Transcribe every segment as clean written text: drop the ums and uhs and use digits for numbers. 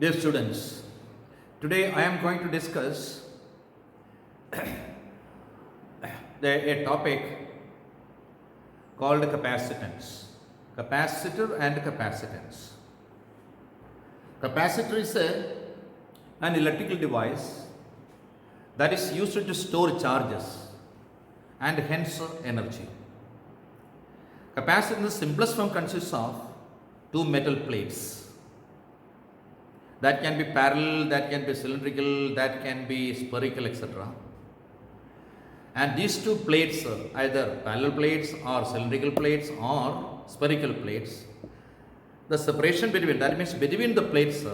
Dear students, today I am going to discuss a topic called capacitance. Capacitor and capacitance. Capacitor is an electrical device that is used to store charges and hence energy. Capacitor in the simplest form consists of two metal plates that can be parallel, that can be cylindrical, that can be spherical, etc. And these two plates, either parallel plates or cylindrical plates or spherical plates, the separation between, that means between the plates,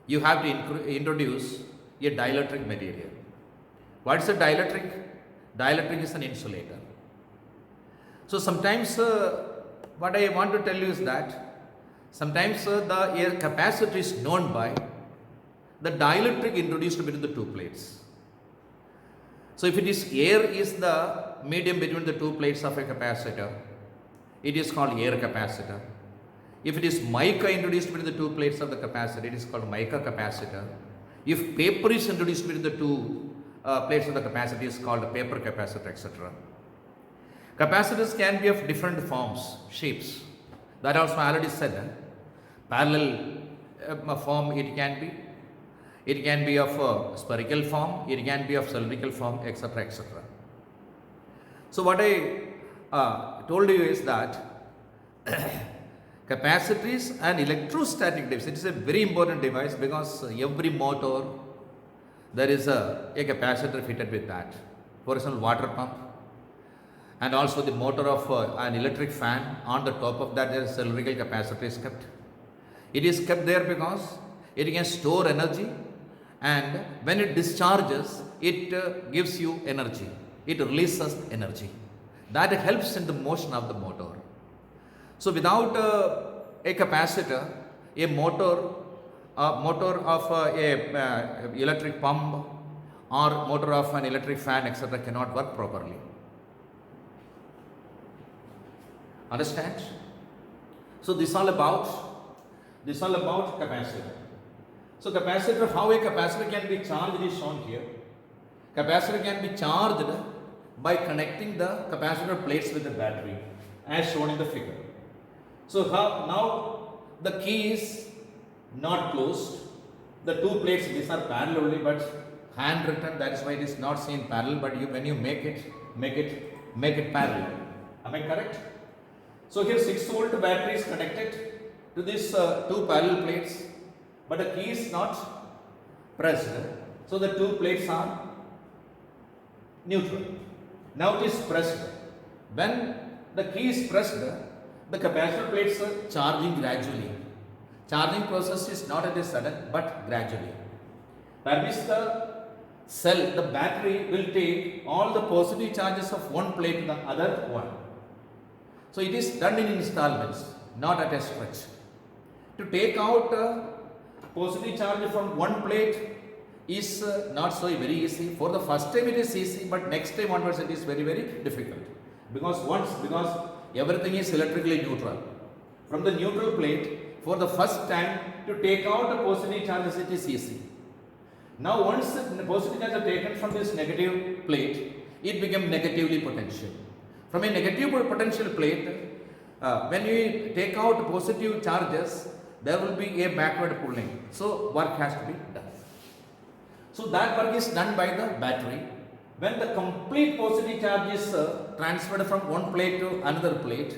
you have to introduce a dielectric material. What is a dielectric? Dielectric is an insulator. So sometimes what I want to tell you is that sometimes the air capacitor is known by the dielectric introduced between the two plates. So if it is air is the medium between the two plates of a capacitor, it is called air capacitor. If it is mica introduced between the two plates of the capacitor, it is called mica capacitor. If paper is introduced between the two plates of the capacitor, it is called paper capacitor, etc. Capacitors can be of different forms, shapes. That also I already said. Parallel form it can be. It can be of spherical form. It can be of cylindrical form, etc., etc. So what I told you is that capacitor is an electrostatic device. It is a very important device because every motor there is a capacitor fitted with that. For example, water pump. And also the motor of an electric fan, on the top of that there is cylindrical capacitor is kept. It is kept there because it can store energy, and when it discharges it gives you energy, it releases energy that helps in the motion of the motor. So without a capacitor, a motor of a electric pump or motor of an electric fan, etc., cannot work properly. Understand? So this all about capacitor. So capacitor, how a capacitor can be charged is shown here. Capacitor can be charged by connecting the capacitor plates with the battery as shown in the figure. So now the key is not closed. The two plates, these are parallel only but handwritten, that is why it is not seen parallel, but when you make it parallel. Am I correct? So here 6-volt battery is connected to these two parallel plates, but the key is not pressed. So the two plates are neutral. Now it is pressed. When the key is pressed, the capacitor plates are charging gradually. Charging process is not at a sudden but gradually. That means the battery will take all the positive charges of one plate to the other one. So it is done in installments, not at a stretch. To take out positive charge from one plate is not so very easy. For the first time it is easy, but next time onwards it is very, very difficult. Because everything is electrically neutral. From the neutral plate, for the first time to take out the positive charges, it is easy. Now once the positive charge are taken from this negative plate, it becomes negatively potential. From a negative potential plate, when we take out positive charges, there will be a backward pulling. So work has to be done. So that work is done by the battery. When the complete positive charge is transferred from one plate to another plate,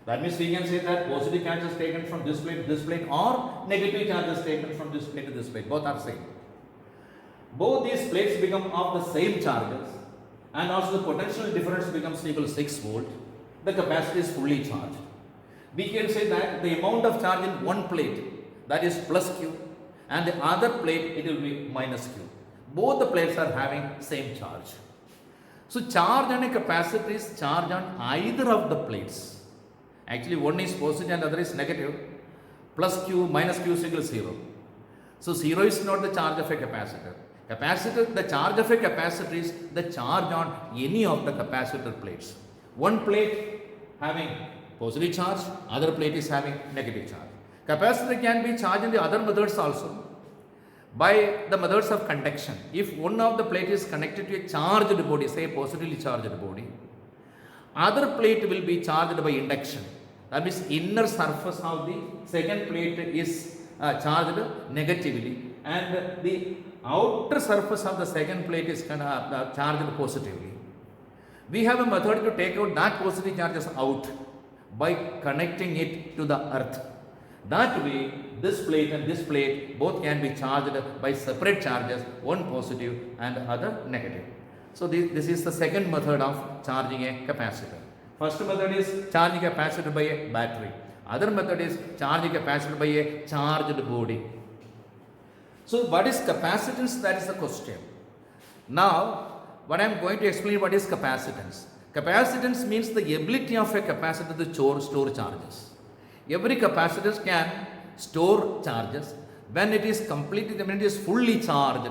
that means we can say that positive charge is taken from this plate to this plate, or negative charge is taken from this plate to this plate. Both are same. Both these plates become of the same charges, and also the potential difference becomes equal to 6 volt. The capacitor is fully charged. We can say that the amount of charge in one plate, that is plus Q, and the other plate it will be minus Q. Both the plates are having same charge. So charge on a capacitor is charge on either of the plates. Actually one is positive and other is negative. Plus Q minus Q is equal to 0. So 0 is not the charge of a capacitor. The charge of a capacitor is the charge on any of the capacitor plates. One plate having positive charge, other plate is having negative charge. Capacitor can be charged in the other methods also by the methods of conduction. If one of the plate is connected to a charged body, say a positively charged body, other plate will be charged by induction. That means inner surface of the second plate is charged negatively, and the outer surface of the second plate is charged positively. We have a method to take out that positive charges out by connecting it to the earth. That way, this plate and this plate both can be charged by separate charges, one positive and other negative. So this is the second method of charging a capacitor. First method is charging a capacitor by a battery. Other method is charging a capacitor by a charged body. So what is capacitance? That is the question. Now, what I am going to explain what is capacitance. Capacitance means the ability of a capacitor to store charges. Every capacitor can store charges. When it is completely, when it is fully charged,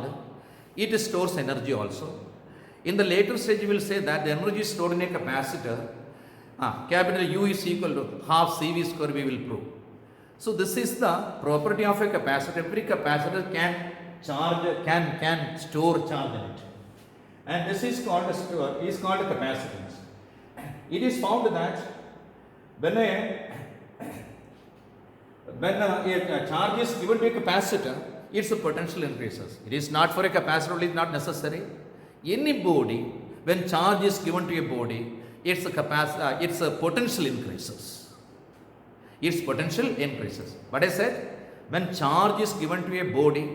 it stores energy also. In the later stage, you will say that the energy stored in a capacitor, capital U is equal to half CV square, we will prove. So this is the property of a capacitor. Every capacitor can charge, can store charge in it. And this is called a capacitance. It is found that when a charge is given to a capacitor, its potential increases. It is not for a capacitor, it is not necessary. Any body, when charge is given to a body, its potential increases. Its potential increases. But I said, when charge is given to a body,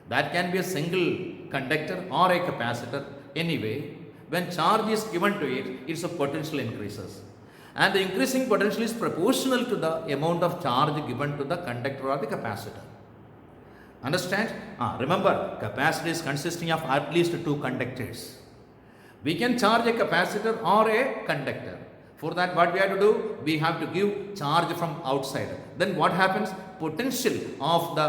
that can be a single conductor or a capacitor. Anyway, when charge is given to it, its potential increases. And the increasing potential is proportional to the amount of charge given to the conductor or the capacitor. Understand? Remember, capacitor is consisting of at least two conductors. We can charge a capacitor or a conductor. For that, what we have to do? We have to give charge from outside. Then what happens? Potential of the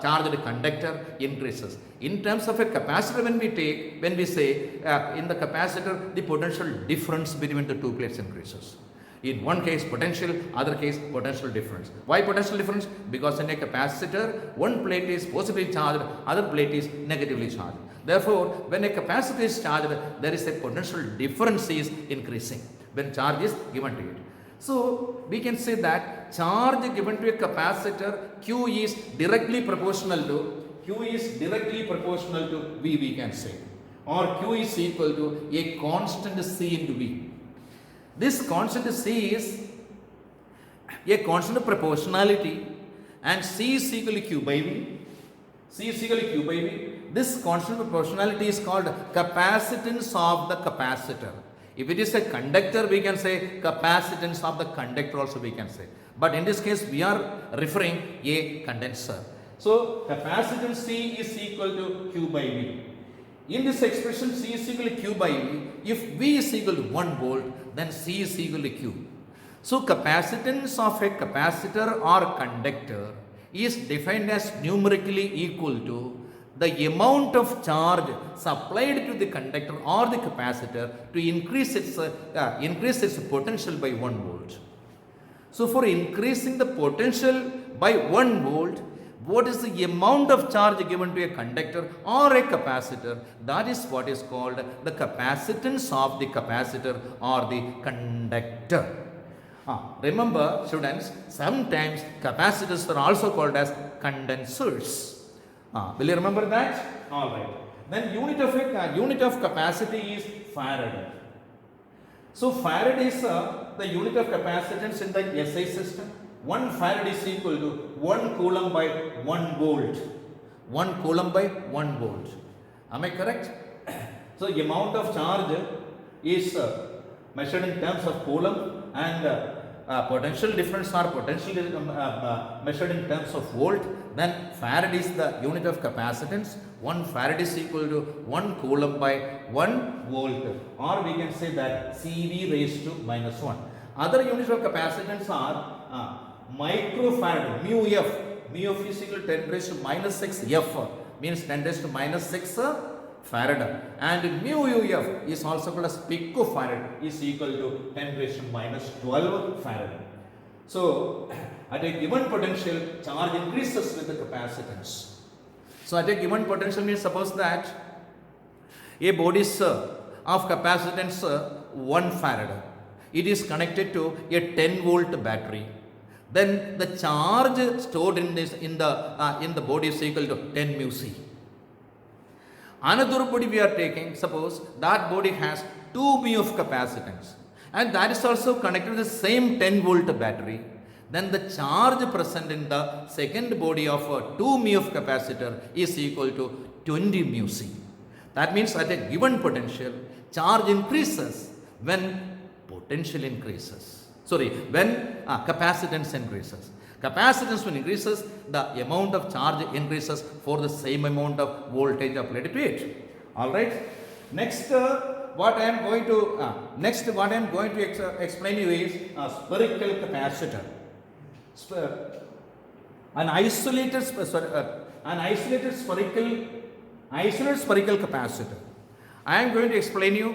charged conductor increases. In terms of a capacitor, when we say in the capacitor, the potential difference between the two plates increases. In one case potential, other case potential difference. Why potential difference? Because in a capacitor, one plate is positively charged, other plate is negatively charged. Therefore, when a capacitor is charged, there is a potential difference is increasing when charge is given to it. So we can say that charge given to a capacitor, Q is directly proportional to V, we can say, or Q is equal to a constant C into V. This constant C is a constant proportionality, and C is equal to Q by V. C is equal to Q by V. This constant proportionality is called capacitance of the capacitor. If it is a conductor, we can say capacitance of the conductor also we can say. But in this case, we are referring a condenser. So capacitance C is equal to Q by V. In this expression, C is equal to Q by V. If V is equal to 1 volt, then C is equal to Q. So capacitance of a capacitor or conductor is defined as numerically equal to the amount of charge supplied to the conductor or the capacitor to increase its potential by 1 volt. So for increasing the potential by 1 volt, what is the amount of charge given to a conductor or a capacitor? That is what is called the capacitance of the capacitor or the conductor. Remember, students, sometimes capacitors are also called as condensers. Will you remember that? All right. Then unit of capacity is farad. So farad is the unit of capacitance in the SI system. 1 farad is equal to 1 coulomb by 1 volt. 1 coulomb by 1 volt. Am I correct? So the amount of charge is measured in terms of coulomb, and potential difference or potential measured in terms of volt. Then farad is the unit of capacitance. 1 farad is equal to 1 coulomb by 1 volt, or we can say that CV raised to minus 1. Other units of capacitance are microfarad, mu f. Mu f is equal to 10 raised to minus 6 f, means 10 raised to minus 6 farad, and mu uf is also called as picofarad, is equal to 10 raised to minus 12 farad. So At a given potential, charge increases with the capacitance. So at a given potential means suppose that a body of capacitance 1 farad. It is connected to a 10-volt battery. Then the charge stored in the body is equal to 10 mu c. Another body we are taking, suppose that body has 2 mu of capacitance, and that is also connected to the same 10-volt battery. Then the charge present in the second body of a 2 mu of capacitor is equal to 20 mu c. That means at a given potential, charge increases when potential increases. When capacitance increases. Capacitance when increases, the amount of charge increases for the same amount of voltage applied to it. All right. Next, what I am going to explain you is a spherical capacitor. An isolated spherical capacitor. I am going to explain you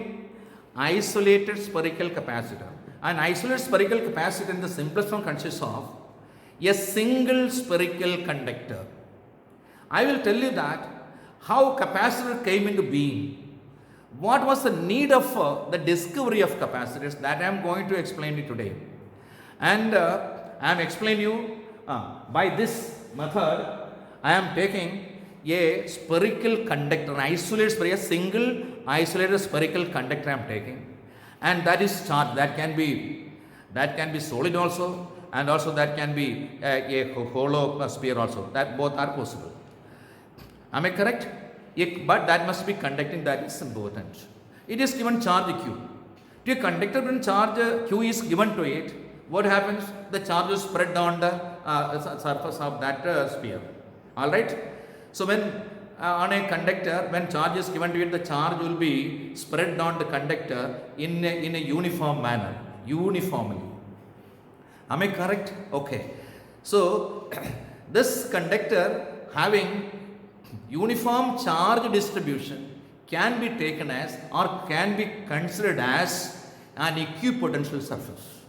isolated spherical capacitor. An isolated spherical capacitor in the simplest form consists of a single spherical conductor. I will tell you that how capacitor came into being. What was the need of the discovery of capacitors, that I am going to explain you today. And I am explaining you by this method. I am taking a spherical conductor, a single isolated spherical conductor I am taking, and that is charged. That can be solid also, and also that can be a hollow sphere also. That both are possible. Am I correct? But that must be conducting. That is important. It is given charge Q. To a conductor, when charge Q is given to it, what happens? The charge is spread on the surface of that sphere. All right. So when on a conductor, when charge is given to it, the charge will be spread on the conductor in a uniform manner, uniformly. Am I correct? Okay. So this conductor having uniform charge distribution can be taken as, or can be considered as, an equipotential surface.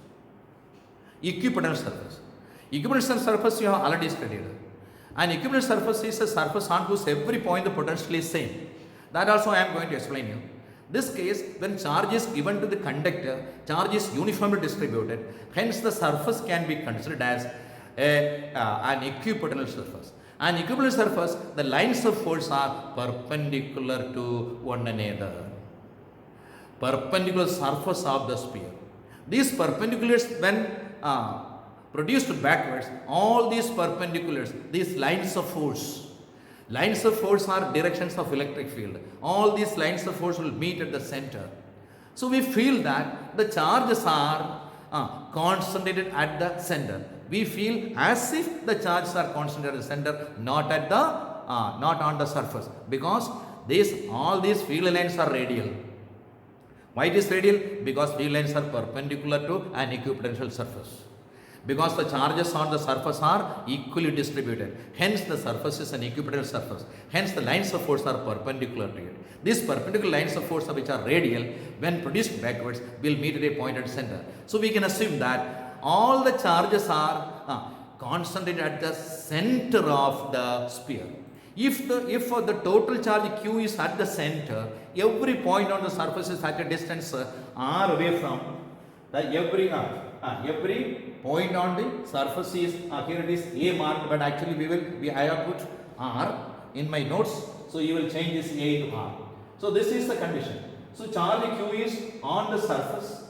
Equipotential surface. Equipotential surface you have already studied. An equipotential surface is a surface on whose every point the potential is same. That also I am going to explain you. This case, when charge is given to the conductor, charge is uniformly distributed. Hence, the surface can be considered as an equipotential surface. An equipotential surface, the lines of force are perpendicular to one another. Perpendicular surface of the sphere. These perpendiculars, when produced backwards, all these perpendiculars, these lines of force are directions of electric field. All these lines of force will meet at the center. So we feel that the charges are concentrated at the center. We feel as if the charges are concentrated at the center, not on the surface, because all these field lines are radial. Why it is radial? Because field lines are perpendicular to an equipotential surface. Because the charges on the surface are equally distributed. Hence, the surface is an equipotential surface. Hence, the lines of force are perpendicular to it. These perpendicular lines of force, which are radial, when produced backwards, will meet at a point at center. So, we can assume that all the charges are concentrated at the center of the sphere. If the total charge Q is at the center, every point on the surface is at a distance r away from every point on the surface is here it is A marked, but actually I have put R in my notes, so you will change this A to R. So this is the condition. So charge Q is on the surface.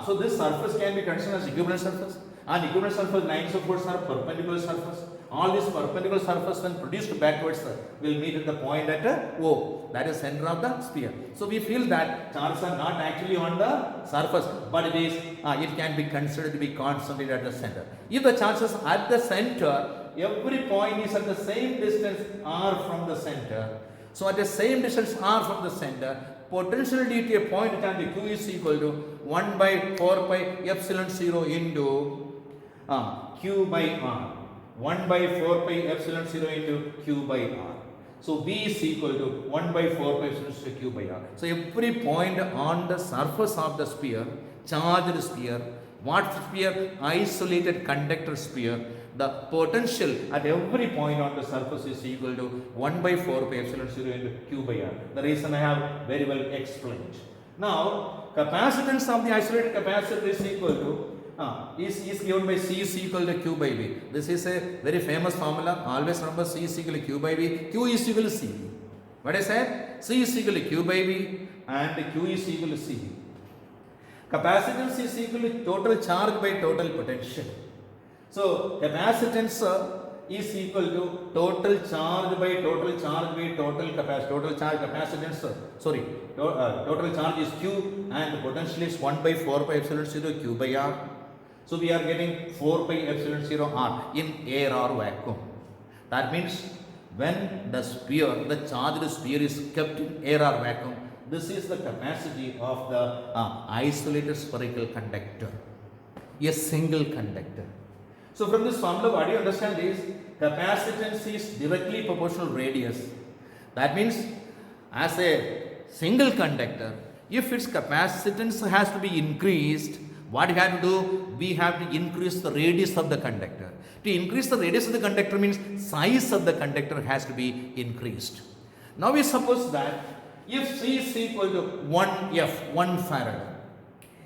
So this surface can be considered as equivalent surface. And equivalent surface lines of force are perpendicular surface. All these perpendicular surface, when produced backwards, will meet at the point at O, that is center of the sphere. So we feel that charges are not actually on the surface, but it can be considered to be concentrated at the center. If the charges at the center, every point is at the same distance r from the center. So at the same distance r from the center, potential due to a point charge Q is equal to 1 by 4 pi epsilon 0 into Q by R. 1 by 4 pi epsilon 0 into Q by R. So V is equal to 1 by 4 pi epsilon 0 Q by R. So every point on the surface of the sphere, charged sphere, What sphere? Isolated conductor sphere. The potential at every point on the surface is equal to 1 by 4 pi epsilon 0 into Q by R. The reason I have very well explained. Now, capacitance of the isolated capacitor is equal to is given by C is equal to Q by V. This is a very famous formula. Always remember C is equal to Q by V. Q is equal to C. What I said? C is equal to Q by V and Q is equal to C. Capacitance is equal to total charge by total potential. So, capacitance is equal to total charge by total charge by total capacitance. Total charge capacitance, total charge is Q and potential is 1 by 4 pi epsilon 0 Q by R. So, we are getting 4 pi epsilon 0 R in air or vacuum. That means when the sphere, the charged sphere is kept in air or vacuum, this is the capacity of the isolated spherical conductor, a single conductor. So, from this formula, what do you understand is capacitance is directly proportional radius. That means as a single conductor, if its capacitance has to be increased, what we have to do? We have to increase the radius of the conductor. To increase the radius of the conductor means size of the conductor has to be increased. Now we suppose that if C is equal to 1 F, 1 farad,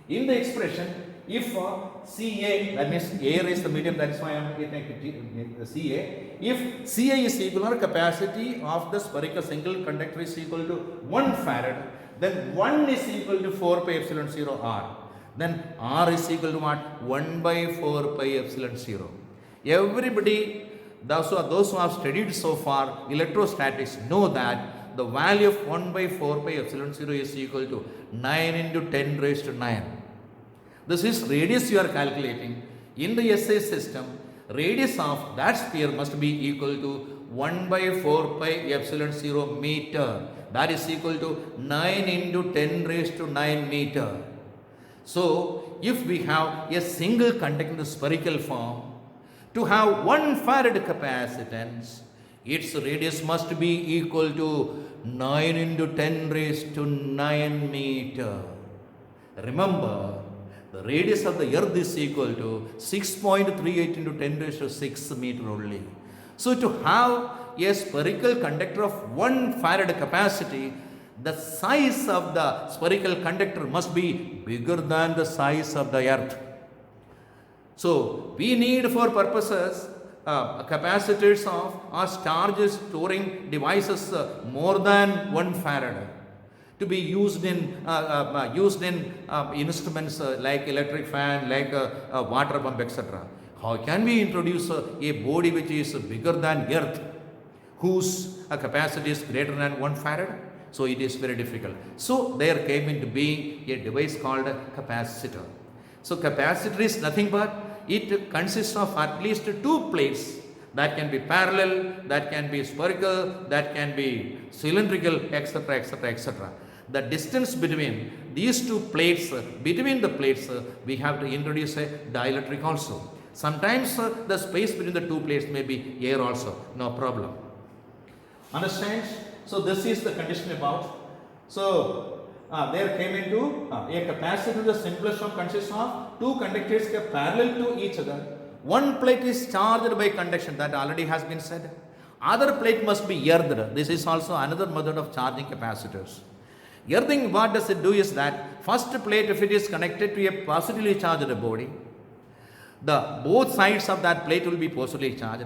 in the expression, if CA, that means air is the medium, that is why I am taking CA. If CA is equal to capacity of the spherical single conductor is equal to 1 farad, then 1 is equal to 4 pi epsilon 0 R. Then R is equal to what? 1 by 4 pi epsilon 0. Everybody, those who have studied so far electrostatics know that the value of 1 by 4 pi epsilon 0 is equal to 9 into 10 raised to 9. This is radius you are calculating. In the SI system, radius of that sphere must be equal to 1 by 4 pi epsilon 0 meter. That is equal to 9 into 10 raised to 9 meter. So, if we have a single conductor in the spherical form, to have 1 farad capacitance, its radius must be equal to 9 into 10 raised to 9 meter. Remember, the radius of the earth is equal to 6.38 into 10 raised to 6 meter only. So, to have a spherical conductor of 1 farad capacity, the size of the spherical conductor must be bigger than the size of the earth. So, we need for purposes capacitors of or charge storing devices more than 1 farad to be used in instruments like electric fan, like water pump, etc. How can we introduce a body which is bigger than earth, whose capacity is greater than 1 farad? So, it is very difficult. So, there came into being a device called a capacitor. So, capacitor is nothing but it consists of at least 2 plates that can be parallel, that can be spherical, that can be cylindrical, etc., etc., etc. The distance between these 2 plates, between the plates, we have to introduce a dielectric also. Sometimes the space between the 2 plates may be air also, no problem. Understand? So, this is the condition about. So, there came into a capacitor, the simplest form consists of 2 conductors kept parallel to each other. One plate is charged by conduction, that already has been said. Other plate must be earthed. This is also another method of charging capacitors. Earthing, what does it do is that first plate, if it is connected to a positively charged body, the both sides of that plate will be positively charged.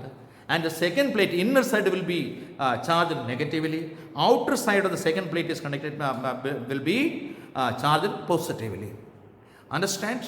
And the second plate, inner side will be charged negatively. Outer side of the second plate is connected, will be charged positively. Understand?